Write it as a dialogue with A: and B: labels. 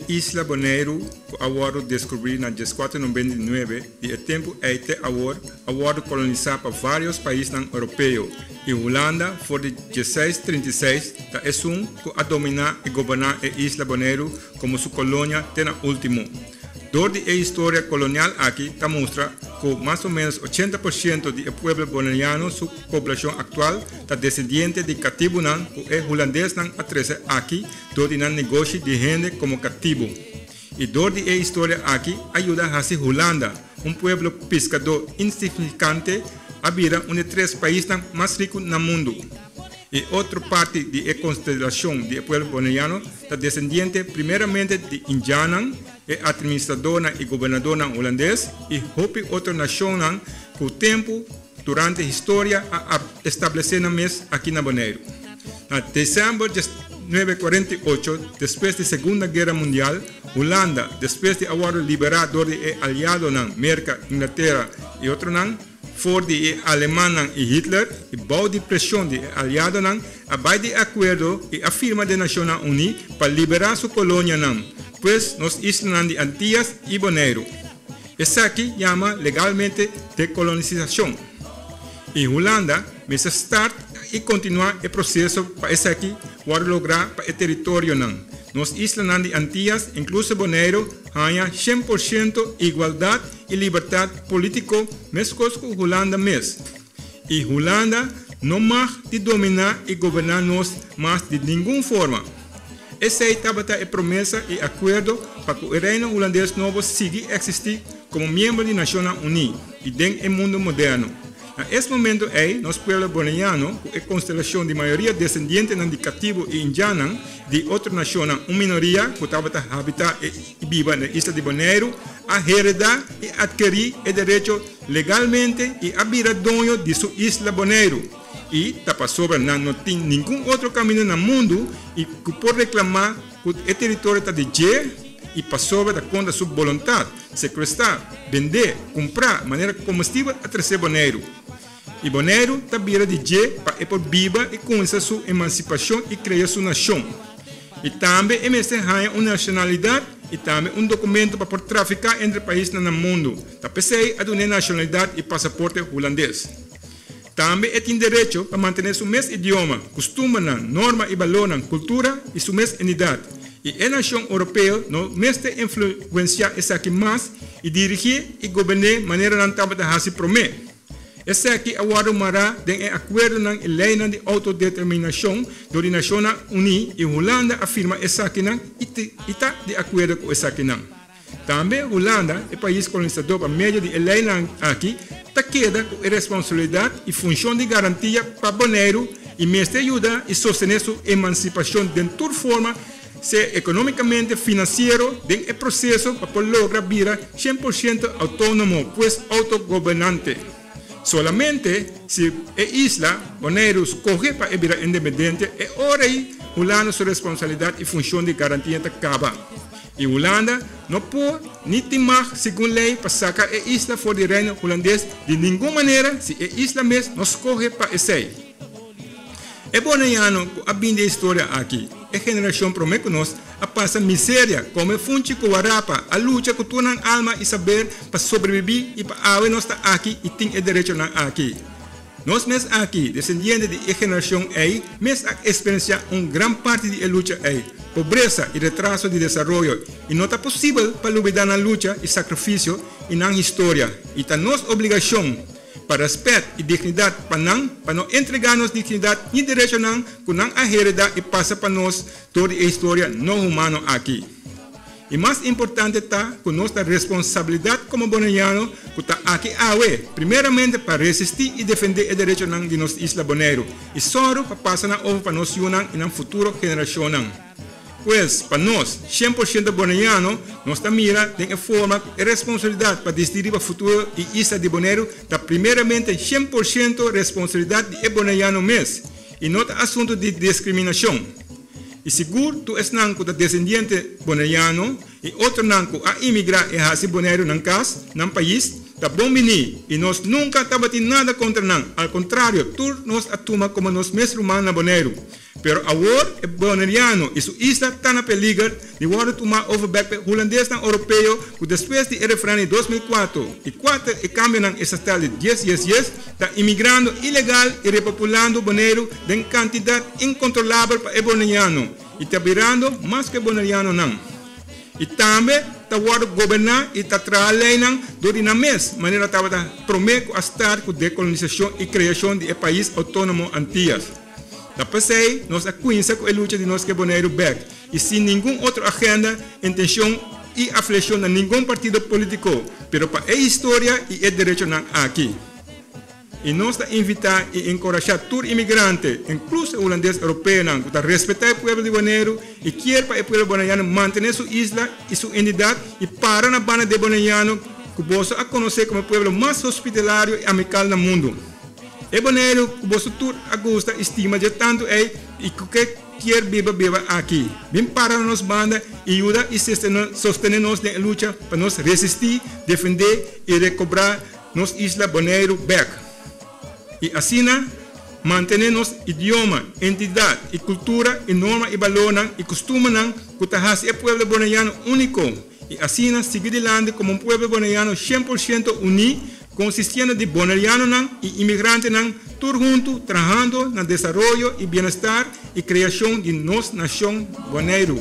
A: e Isla Bonaire, que agora descobri na 1499, e o tempo é até agora colonizado por vários países europeus. E Holanda, por 1636, é que a dominar e governar a Isla Bonaire como sua colônia até o último. Durante a história colonial aqui, mostra que mais ou menos 80% do povo bonaiano, sua população atual, é descendente de cativo, que é holandês, aqui, durante o negócio de gente como cativo. E durante a história aqui, ajuda a Holanda, povo pescador insignificante, a virar um dos 3 países mais ricos do mundo. E outra parte da constelação do povo bonaiano é descendente primeiramente de Indianan, e administrador e governador holandês, e outra nação que o tempo, durante a história, a estabelecer aqui na Bonaire. Em dezembro de 1948, depois da Segunda Guerra Mundial, Holanda, depois de haver liberado de aliado na América, Inglaterra e outros, for de Alemanha e Hitler, e bau de pressão de aliado, abai de acordo e afirma de Nações Unidas para liberar sua colônia, pues nos islas de Antillas y Bonaire. Essa aqui chama legalmente decolonização. E Holanda começa a start e continuar o processo para essa aqui para lograr para o território. Nos islas de Antillas, incluso Bonaire, há 100% igualdade e liberdade política, mesmo que Holanda mesmo. E Holanda não mais de dominar e governar nós mais de nenhuma forma. Essa estava a promessa e acordo para que o reino holandês novo siga a existir como membro da Nações Unidas e dentro do mundo moderno. Nesse momento, nosso povo bonaiano, com a constelação de maioria descendente de cativo e indiano de outra nação, uma minoria que estava a habitar e viver na isla de Bonaire, a heredar e adquirir o direito legalmente e a virar dono de sua isla Bonaire. E tapa sobre não tem nenhum outro caminho no mundo e que pode reclamar que o território está de G e passou da conta sua vontade, sequestrar, vender, comprar de maneira comestível a trazer Bonaire. E Bonaire está vira de G para por viva e começar sua emancipação e criar sua nação. E também MST tem uma nacionalidade e também documento para traficar entre países no mundo. Tapecei a uma nacionalidade e passaporte holandês. Também tem direito a manter seu mesmo idioma, costume, norma e valor, cultura e sua mesma unidade. E a nação europeia não mesmo influenciar essa aqui mais e dirigir e governar de maneira não estava a se prometer. Essa aqui agora mará de acordo na lei de autodeterminação das Nações Unidas e Holanda afirma essa aqui e está de acordo com essa aqui. Também Holanda, o país colonizador para meio de lei aqui, está queda com a responsabilidade e função de garantia para Bonaire e mesmo ajuda e sostener sua emancipação de toda forma, ser economicamente financeiro, dentro do processo para lograr virar 100% autônomo, pues autogovernante. Solamente se a isla Bonaire escolhe para virar independente, é hora aí Holanda sua responsabilidade e função de garantia acaba. E Holanda não pode nem temar, segundo lei, para sacar a isla fora do reino holandês de nenhuma maneira se a isla mesmo não escolhe para esse. É bonaiano que a bem da história aqui. A geração promete nós a passar miséria, como funchi com a a luta com toda a alma e saber para sobreviver e para haver nós aqui e tem o direito aqui. Nós mesmos aqui, descendentes de geração aí, mesmo experienciar grande parte da luta aí. Pobreza e retraso de desenvolvimento. E não é possível para olvidar na luta e sacrifício e na história. E está nossa obrigação para respeito e dignidade para não entregar-nos dignidade e direito que não a heredar e passa para nós toda a história não humana aqui. E mais importante está que nossa responsabilidade como bonaiano que está aqui primeiramente para resistir e defender o direito de nossa isla Bonaire e só para passar para nós e na futura geração. Pois, para nós, 100% bonaiano, nós mira tem a forma e responsabilidade para decidir o futuro e isla de Bonaire está primeiramente 100% responsabilidade de bonaiano mesmo e não é assunto de discriminação. E seguro tu és nanco da descendente bonaiano e outro nanco a imigrar e hasi Bonaire nang kas, nang país, ta bombini y nos nunca tabati nada contra nan. Al contrario, tú nos atuma como nos mes rumana bonero. Pero ahora el boneriano y su isla están a peligro de worden tomar overback holandés tan europeo que después de refrán en 2004 y cuatro y cambian esa tal de 10 está inmigrando ilegal y repopulando bonero de cantidad incontrolable para el boneriano y está virando más que boneriano nan. Y también está gobernar y está trabajando durante un mes, manera que promete estar con decolonización y creación de país autónomo Antillas. La PCI nos acuinza con la lucha de nuestro bonero back y sin ningún otra agenda, intención y afiliación a ningún partido político, pero para la historia y el derecho aquí. Y nos invita y encorajar a todos los inmigrantes, incluso holandeses europeos, a respetar el pueblo de bonero y quiere para el pueblo boneriano mantener su isla y su identidad y para la banda de boneriano que vos a conocer como el pueblo más hospitalario y amical del mundo. El bonero que vos a gusta, estima de tanto y que quiere viva aquí. Bien para nos banda y ayuda y sostenernos en la lucha para nos resistir, defender y recobrar nos isla bonero back. Y así mantenernos idioma, entidad y cultura y norma y valor y costumbre que hace el pueblo boneriano único. Y así seguir adelante como un pueblo boneriano 100% unido, consistiendo de bonerianos y inmigrantes, todos juntos trabajando en el desarrollo y bienestar y creación de nuestra nación bonero.